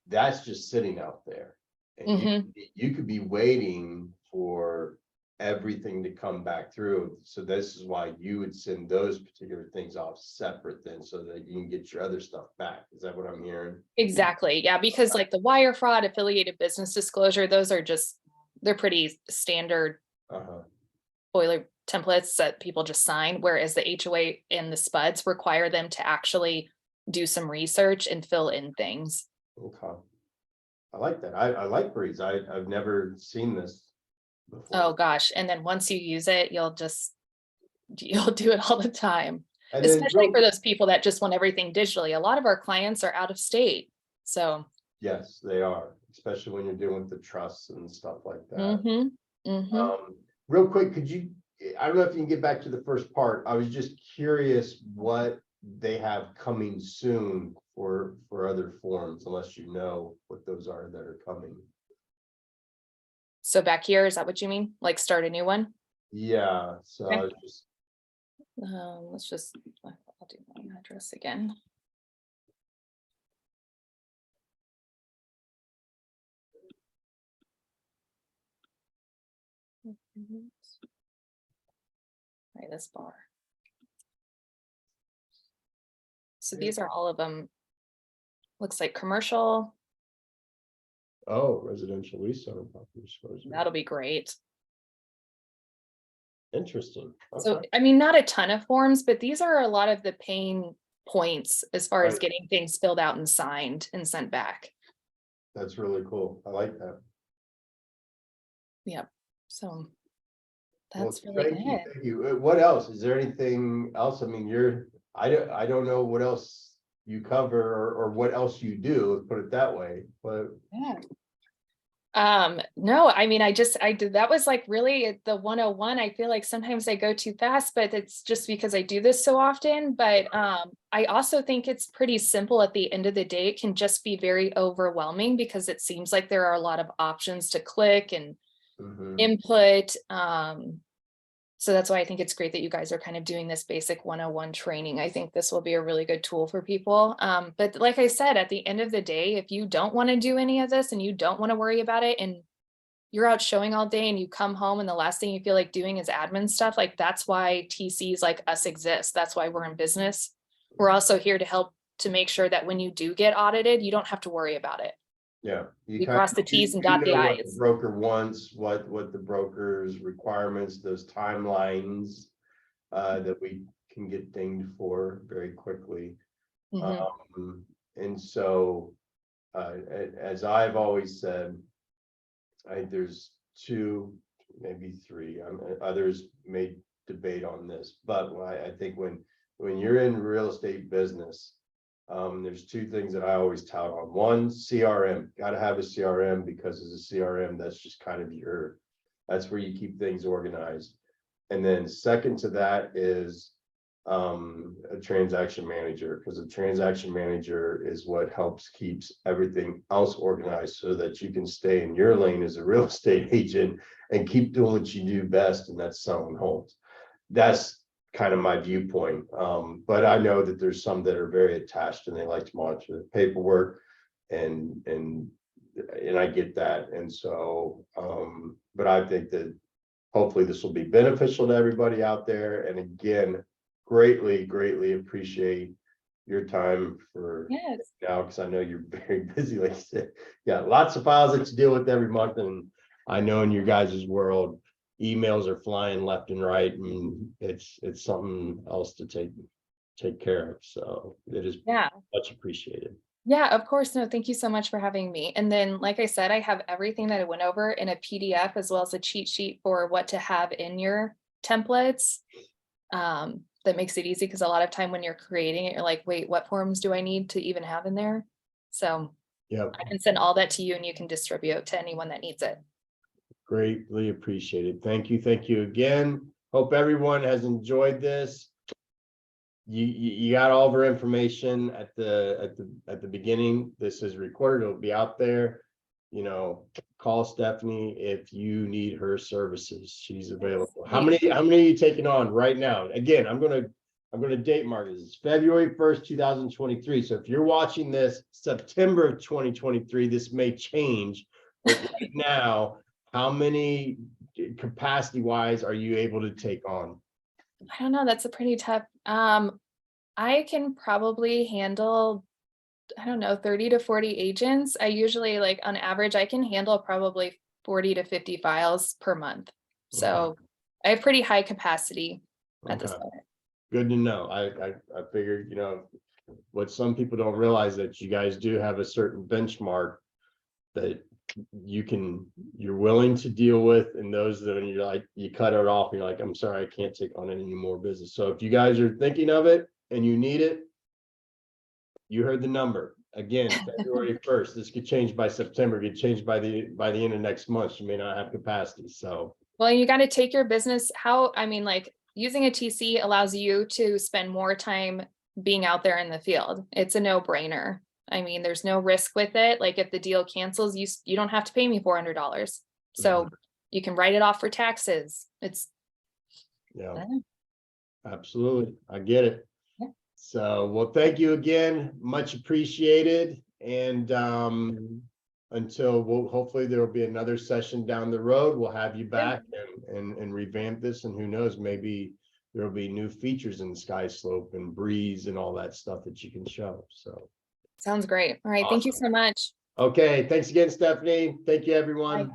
that's just sitting out there. And you could be waiting for everything to come back through. So this is why you would send those particular things off separate then so that you can get your other stuff back. Is that what I'm hearing? Exactly. Yeah, because like the wire fraud, affiliated business disclosure, those are just, they're pretty standard boiler templates that people just sign, whereas the HOA and the SPUDs require them to actually do some research and fill in things. Okay. I like that. I like Breeze. I've never seen this before. Oh gosh. And then once you use it, you'll do it all the time. And then Especially for those people that just want everything digitally. A lot of our clients are out of state. So yes, they are, especially when you're dealing with the trusts and stuff like that. Real quick, could you, I don't know if you can get back to the first part. I was just curious what they have coming soon for other forms, unless you know what those are that are coming. So back here, is that what you mean? Like start a new one? Yeah, so Okay. I was just, I'll do my address again. Right, this bar. So these are all of them. Looks like commercial. oh, residential lease owner property disclosure. That'll be great. Interesting. So, Okay. I mean, not a ton of forms, but these are a lot of the pain points as far as Right. getting things filled out and signed and sent back. That's really cool. I like that. Yep. So Well, that's really thank you, good. thank you. What else? Is there anything else? I mean, I don't know what else you cover or what else you do, let's put it that way, but. Yeah. No, I mean, I did, that was like really the 101. I feel like sometimes I go too fast, but it's just because I do this so often. But I also think it's pretty simple at the end of the day. It can just be very overwhelming because it seems like there are a lot of options to click and input. So that's why I think it's great that you guys are kind of doing this basic 101 training. I think this will be a really good tool for people. But like I said, at the end of the day, if you don't want to do any of this and you don't want to worry about it and you're out showing all day and you come home and the last thing you feel like doing is admin stuff, like that's why TCs like us exist. That's why we're in business. We're also here to help to make sure that when you do get audited, you don't have to worry about it. Yeah. You cross the T's and dot the what the I's. broker wants, what the broker's requirements, those timelines that we can get dinged for very quickly. And so as I've always said, there's two, maybe three, others may debate on this, but I think when you're in real estate business, there's two things that I always tout on. One, CRM, got to have a CRM because as a CRM, that's just kind of that's where you keep things organized. And then second to that is a transaction manager, because a transaction manager is what helps keeps everything else organized so that you can stay in your lane as a real estate agent and keep doing what you do best, and that's selling homes. That's kind of my viewpoint. But I know that there's some that are very attached and they like to monitor the paperwork and I get that. And so, but I think that hopefully this will be beneficial to everybody out there. And again, greatly appreciate your time for now, because I know you're very busy. Like I said, lots of files that you deal with every month. And I know in your guys' world, emails are flying left and right, and it's something else to take care of. So it is much appreciated. Yeah, of course. No, thank you so much for having me. And then, like I said, I have everything that I went over in a PDF as well as a cheat sheet for what to have in your templates. That makes it easy because a lot of time when you're creating it, you're like, wait, what forms do I need to even have in there? So Yeah, I can send all that to you and you can distribute to anyone that needs it. greatly appreciated. Thank you again. Hope everyone has enjoyed this. You got all of our information at the beginning. This is recorded. It'll be out there. You know, call Stephanie if you need her services. She's available. How many are you taking on right now? Again, I'm gonna date mark this. It's February 1st, 2023. So if you're watching this September of 2023, this may change. But right now, how many capacity wise are you able to take on? I don't know. That's a pretty tough. I can probably handle, I don't know, 30 to 40 agents. I usually, like, on average, I can handle probably 40 to 50 files per month. So I have pretty high capacity at this Okay. point. Good to know. I figured, you know, what some people don't realize that you guys do have a certain benchmark that you're willing to deal with, and those that you're like, you cut it off and you're like, I'm sorry, I can't take on any more business. So if you guys are thinking of it and you need it, you heard the number. Again, February 1st. This could change by September, could change by the end of next month. You may not have capacity. So Well, you got to take your business I mean, like, using a TC allows you to spend more time being out there in the field. It's a no-brainer. I mean, there's no risk with it. Like, if the deal cancels, you don't have to pay me $400. So you can write it off for taxes. It's yeah, absolutely. I get it. Yeah. So, well, thank you again. Much appreciated. And until hopefully there will be another session down the road, we'll have you back and revamp this. And who knows, maybe there will be new features in Skyslope and Breeze and all that stuff that you can show. So sounds great. All right. Thank you so much. okay, thanks again, Stephanie. Thank you, everyone. Bye.